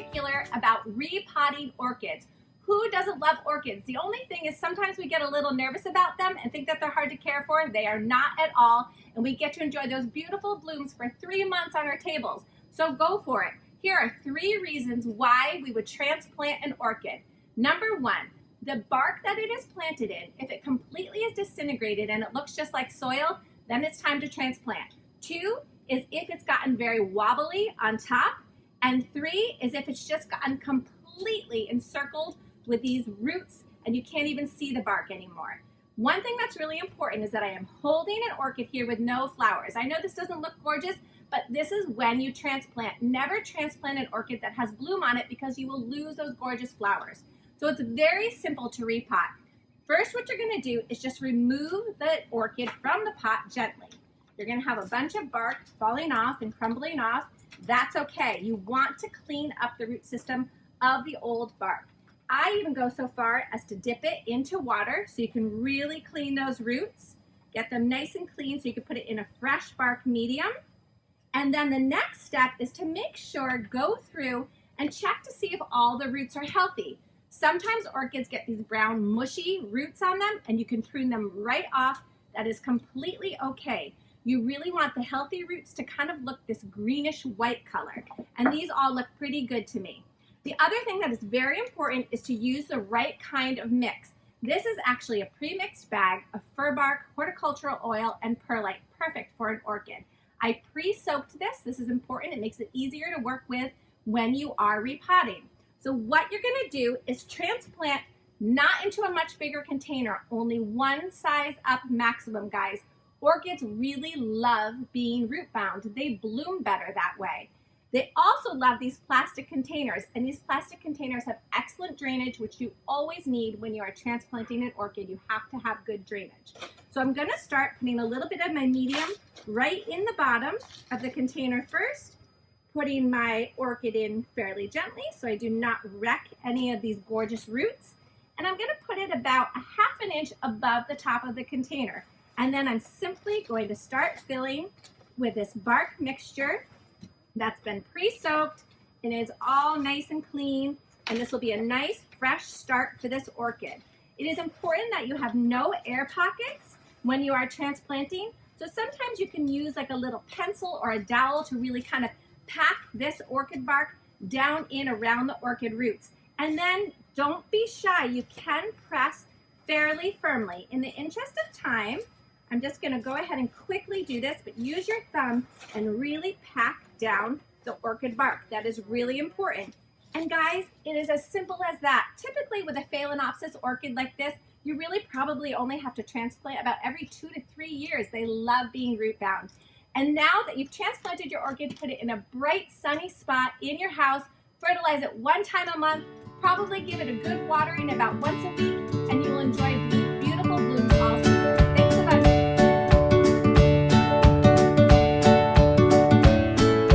particular about repotting orchids. Who doesn't love orchids? The only thing is sometimes we get a little nervous about them and think that they're hard to care for. They are not at all, and we get to enjoy those beautiful blooms for 3 months on our tables. So go for it. Here are 3 reasons why we would transplant an orchid. Number 1, the bark that it is planted in, if it completely is disintegrated and it looks just like soil, then it's time to transplant. 2 is if it's gotten very wobbly on top, and 3 is if it's just gotten completely encircled with these roots and you can't even see the bark anymore. One thing that's really important is that I am holding an orchid here with no flowers. I know this doesn't look gorgeous, but this is when you transplant. Never transplant an orchid that has bloom on it because you will lose those gorgeous flowers. So it's very simple to repot. First, what you're gonna do is just remove the orchid from the pot gently. You're gonna have a bunch of bark falling off and crumbling off. That's okay. You want to clean up the root system of the old bark. I even go so far as to dip it into water so you can really clean those roots, get them nice and clean so you can put it in a fresh bark medium. And then the next step is to make sure, go through and check to see if all the roots are healthy. Sometimes orchids get these brown mushy roots on them and you can prune them right off. That is completely okay. You really want the healthy roots to kind of look this greenish white color. And these all look pretty good to me. The other thing that is very important is to use the right kind of mix. This is actually a pre-mixed bag of fir bark, horticultural oil, and perlite, perfect for an orchid. I pre-soaked this. This is important. It makes it easier to work with when you are repotting. So what you're gonna do is transplant not into a much bigger container, only 1 size up maximum, guys. Orchids really love being root bound. They bloom better that way. They also love these plastic containers, and these plastic containers have excellent drainage, which you always need when you are transplanting an orchid. You have to have good drainage. So I'm gonna start putting a little bit of my medium right in the bottom of the container first, putting my orchid in fairly gently so I do not wreck any of these gorgeous roots. And I'm gonna put it about a ½ an inch above the top of the container. And then I'm simply going to start filling with this bark mixture that's been pre-soaked and is all nice and clean, and this will be a nice fresh start for this orchid. It is important that you have no air pockets when you are transplanting, so sometimes you can use like a little pencil or a dowel to really kind of pack this orchid bark down in around the orchid roots. And then don't be shy, you can press fairly firmly. In the interest of time, I'm just gonna go ahead and quickly do this, but use your thumb and really pack down the orchid bark. That is really important. And guys, it is as simple as that. Typically with a phalaenopsis orchid like this, you really probably only have to transplant about every 2 to 3 years. They love being root bound. And now that you've transplanted your orchid, put it in a bright sunny spot in your house, fertilize it 1 time a month, probably give it a good watering about once a week.